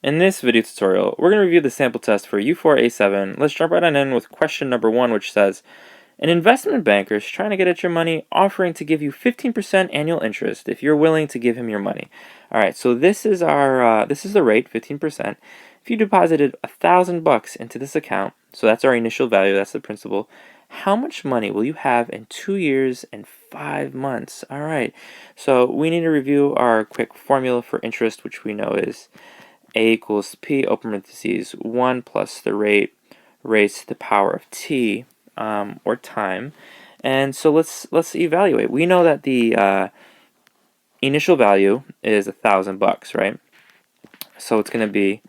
In this video tutorial, we're going to review the sample test for U4A7. Let's jump right on in with question number 1, which says, an investment banker is trying to get at your money, offering to give you 15% annual interest if you're willing to give him your money. Alright, so this is the rate, 15%. If you deposited $1,000 into this account, so that's our initial value, that's the principal, how much money will you have in 2 years and 5 months? Alright, so we need to review our quick formula for interest, which we know is A equals P, open parentheses, 1 plus the rate raised to the power of T, or time. And so let's evaluate. We know that the initial value is $1,000, right? So it's going to be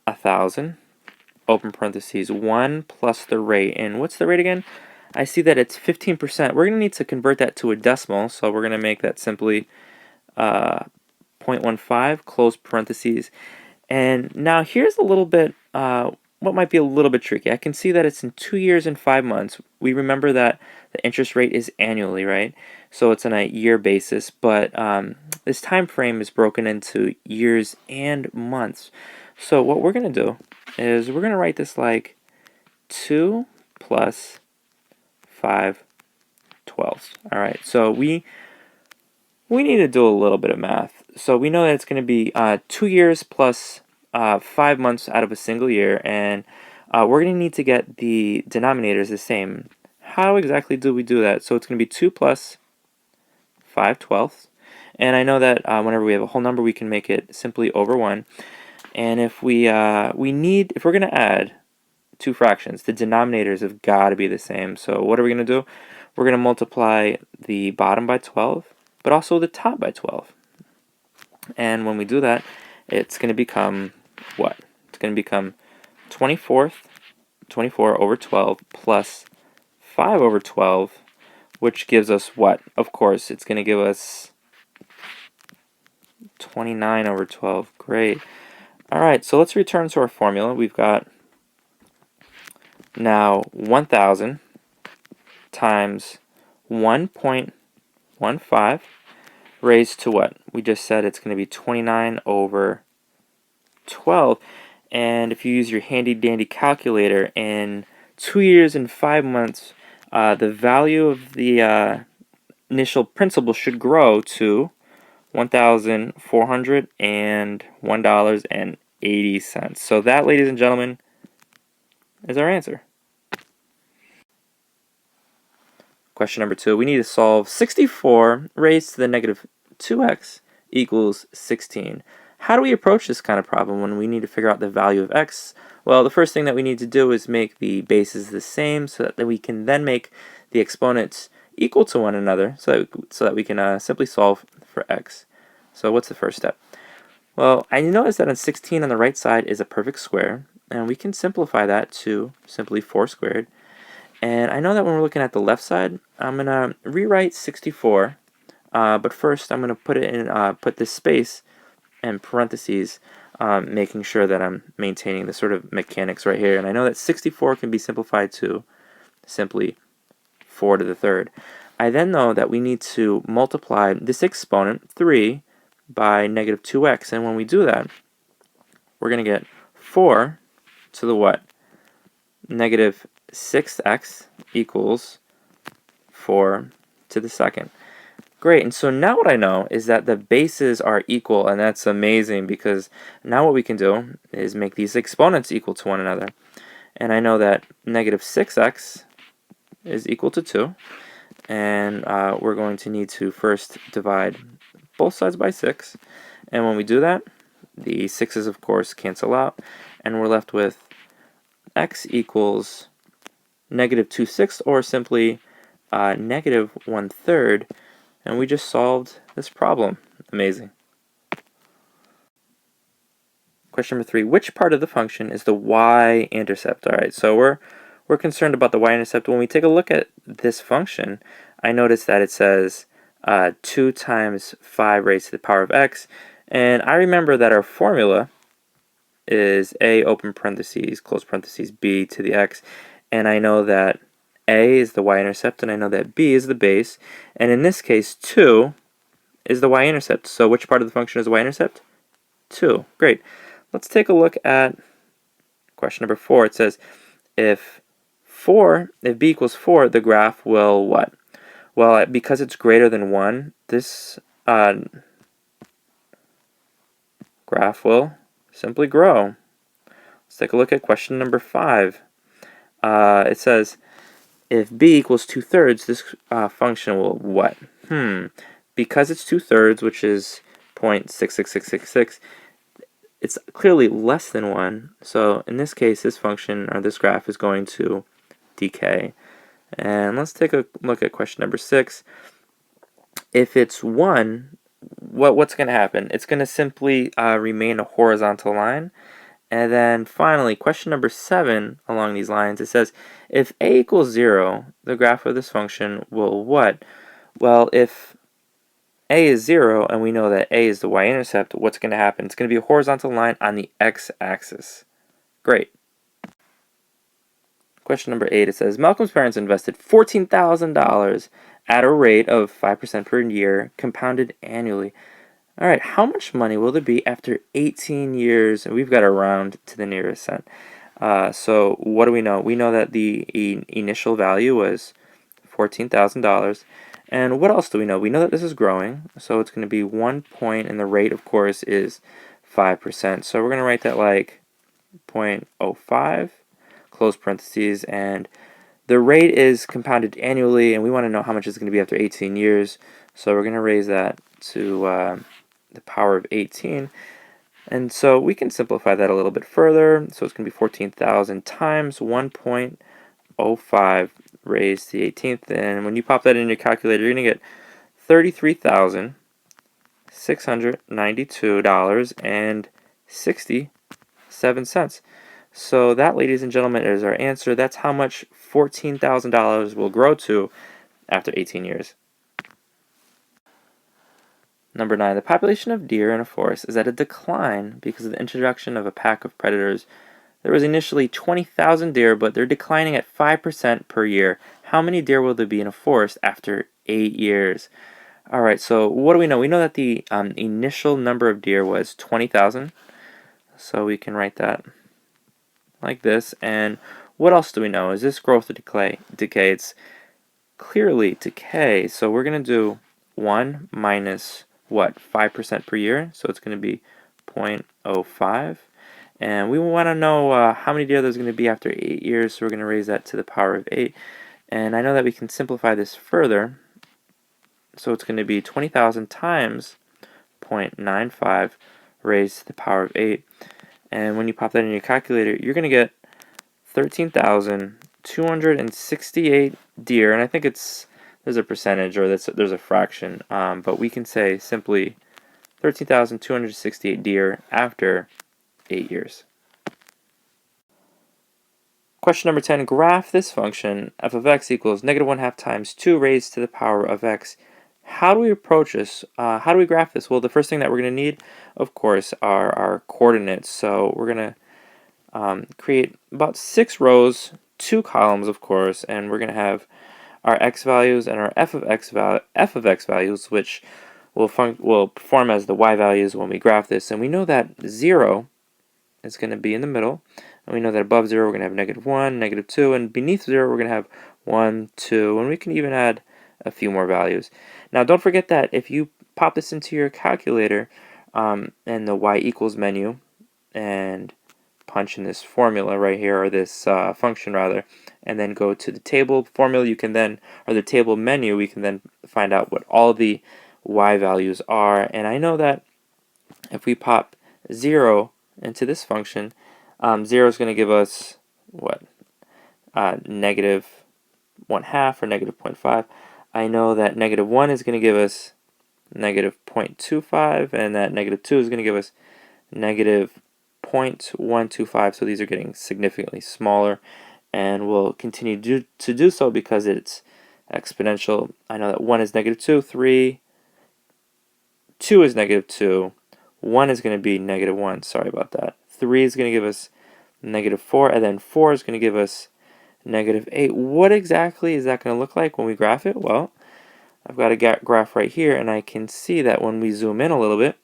1,000, open parentheses, 1 plus the rate. And what's the rate again? I see that it's 15%. We're going to need to convert that to a decimal, so we're going to make that simply 0.15, close parentheses. And now here's a little bit, what might be a little bit tricky. I can see that it's in 2 years and 5 months. We remember that the interest rate is annually, right? So it's on a year basis, but this time frame is broken into years and months. So what we're going to do is we're going to write this like 2 plus 5 twelfths. All right, so we need to do a little bit of math. So we know that it's going to be 2 years plus 5 months out of a single year, and we're going to need to get the denominators the same. How exactly do we do that? So it's going to be 2 plus 5 twelfths, and I know that whenever we have a whole number, we can make it simply over 1. And if if we're going to add two fractions, the denominators have got to be the same. So what are we going to do? We're going to multiply the bottom by 12, but also the top by 12. And when we do that, it's going to become what? It's going to become 24 over 12 plus 5 over 12, which gives us what? Of course, it's going to give us 29 over 12. Great. All right, so let's return to our formula. We've got now 1,000 times 1.15 raised to what? We just said it's going to be 29 over 12. And if you use your handy dandy calculator, in 2 years and 5 months, the value of the initial principal should grow to $1,401.80. So that, ladies and gentlemen, is our answer. Question number 2, we need to solve 64 raised to the negative 2x equals 16. How do we approach this kind of problem when we need to figure out the value of x? Well, the first thing that we need to do is make the bases the same so that we can then make the exponents equal to one another so that we can simply solve for x. So what's the first step? Well, I notice that on 16 on the right side is a perfect square, and we can simplify that to simply 4 squared. And I know that when we're looking at the left side, I'm going to rewrite 64, but first I'm going to put it in, put this space and parentheses, making sure that I'm maintaining the sort of mechanics right here. And I know that 64 can be simplified to simply 4 to the third. I then know that we need to multiply this exponent, 3, by negative 2x. And when we do that, we're going to get 4 to the what? Negative 6x equals 4 to the second. Great, and so now what I know is that the bases are equal, and that's amazing because now what we can do is make these exponents equal to one another. And I know that negative 6x is equal to 2, and we're going to need to first divide both sides by 6. And when we do that, the 6's of course cancel out, and we're left with x equals negative 2/6, or simply negative 1/3, and we just solved this problem. Amazing. Question number 3, which part of the function is the y-intercept? Alright, so we're concerned about the y-intercept. When we take a look at this function, I notice that it says 2 times 5 raised to the power of x, and I remember that our formula is a open parentheses, close parentheses, b to the x, and I know that a is the y-intercept, and I know that b is the base, and in this case 2 is the y-intercept. So which part of the function is the y-intercept? 2. Great. let's take a look at question number 4. It says, if b equals 4, the graph will what? Well, because it's greater than 1, this graph will simply grow. Let's take a look at question number 5. It says, if b equals 2/3, this function will what? Because it's 2/3, which is 0.66666, it's clearly less than 1. So in this case, this function, or this graph, is going to decay. And let's take a look at question number 6. If it's 1, what's going to happen? It's going to simply remain a horizontal line. And then finally, question number 7 along these lines, it says, if a equals 0, the graph of this function will what? Well, if a is 0, and we know that a is the y-intercept, what's going to happen? It's going to be a horizontal line on the x-axis. Great. Question number 8, it says, Malcolm's parents invested $14,000 at a rate of 5% per year, compounded annually. All right, how much money will there be after 18 years? And we've got to round to the nearest cent. So what do we know? We know that the initial value was $14,000. And what else do we know? We know that this is growing, so it's going to be 1 point, and the rate, of course, is 5%. So we're going to write that like 0.05, close parentheses, and the rate is compounded annually, and we want to know how much it's going to be after 18 years. So we're going to raise that to the power of 18. And so we can simplify that a little bit further. So it's going to be 14,000 times 1.05 raised to the 18th. And when you pop that in your calculator, you're going to get $33,692.67. So that, ladies and gentlemen, is our answer. That's how much $14,000 will grow to after 18 years. Number 9, the population of deer in a forest is at a decline because of the introduction of a pack of predators. There was initially 20,000 deer, but they're declining at 5% per year. How many deer will there be in a forest after 8 years? All right, so what do we know? We know that the initial number of deer was 20,000. So we can write that like this. And what else do we know? Is this growth or decay? It's clearly decay. So we're going to do 1 minus what? 5% per year. So it's going to be 0.05. And we want to know how many deer there's going to be after 8 years. So we're going to raise that to the power of 8. And I know that we can simplify this further. So it's going to be 20,000 times 0.95 raised to the power of 8. And when you pop that in your calculator, you're going to get 13,268 deer. And I think there's a percentage, or there's a fraction. But we can say simply 13,268 deer after 8 years. Question number 10, graph this function, f of x equals -1/2 times 2 raised to the power of x. How do we approach this? How do we graph this? Well, the first thing that we're going to need, of course, are our coordinates. So we're going to create about 6 rows, 2 columns, of course, and we're going to have our x values and our f of x values, which will perform as the y values when we graph this. And we know that 0 is going to be in the middle. And we know that above 0 we're going to have -1, -2, and beneath 0 we're going to have 1, 2, and we can even add a few more values. Now don't forget that if you pop this into your calculator and the y equals menu and punch in this formula right here, or this function rather, and then go to the table formula, you can then, or the table menu, we can then find out what all the y values are. And I know that if we pop 0 into this function, 0 is going to give us what? -1/2 or -0.5. I know that -1 is going to give us -0.25, and that -2 is going to give us -0.125. So these are getting significantly smaller, and we'll continue to do so because it's exponential. I know that 1 is -2, 3, 2 is -2, 1 is going to be -1. Sorry about that. 3 is going to give us -4, and then 4 is going to give us -8. What exactly is that going to look like when we graph it? Well, I've got a graph right here, and I can see that when we zoom in a little bit,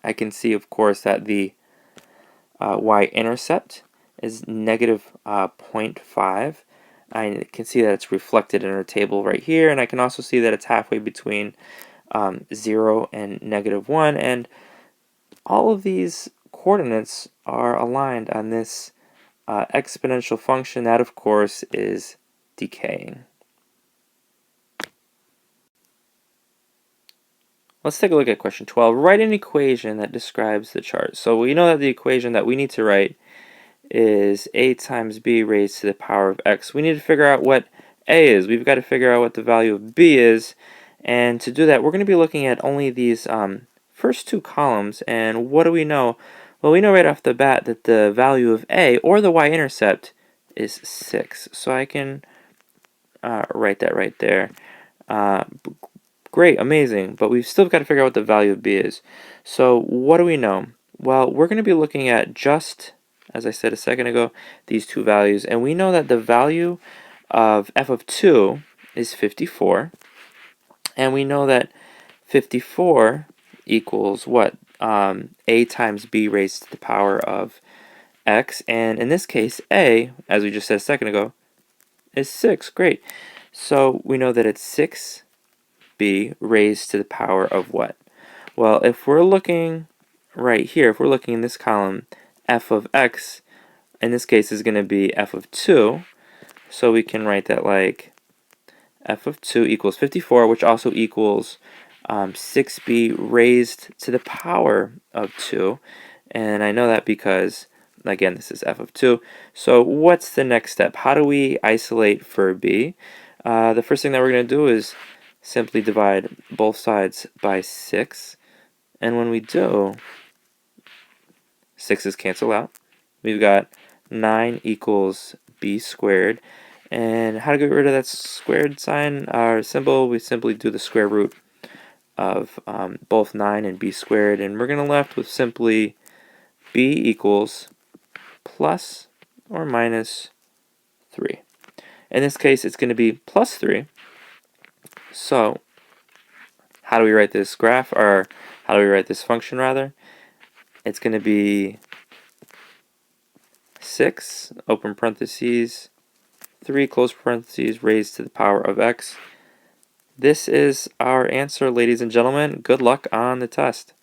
I can see, of course, that the Y-intercept is negative 0.5. I can see that it's reflected in our table right here, and I can also see that it's halfway between 0 and -1, and all of these coordinates are aligned on this exponential function that, of course, is decaying. Let's take a look at question 12. Write an equation that describes the chart. So we know that the equation that we need to write is a times b raised to the power of x. We need to figure out what a is. We've got to figure out what the value of b is. And to do that, we're going to be looking at only these first two columns. And what do we know? Well, we know right off the bat that the value of a, or the y-intercept, is 6. So I can write that right there. Great, amazing, but we've still got to figure out what the value of b is. So what do we know? Well, we're going to be looking at just, as I said a second ago, these two values. And we know that the value of f of 2 is 54. And we know that 54 equals what? A times b raised to the power of x. And in this case, a, as we just said a second ago, is 6. Great. So we know that it's 6b raised to the power of what? Well, if we're looking right here, if we're looking in this column, f of x, in this case, is going to be f of 2. So we can write that like f of 2 equals 54, which also equals 6b raised to the power of 2. And I know that because, again, this is f of 2. So what's the next step? How do we isolate for b? The first thing that we're going to do is simply divide both sides by 6. And when we do, 6's cancel out. We've got 9 equals b squared. And how to get rid of that squared sign or symbol? We simply do the square root of both 9 and b squared. And we're going to left with simply b equals plus or minus 3. In this case, it's going to be plus 3. So how do we write this graph, or how do we write this function rather? It's going to be 6, open parentheses, 3, close parentheses, raised to the power of x. This is our answer, ladies and gentlemen. Good luck on the test.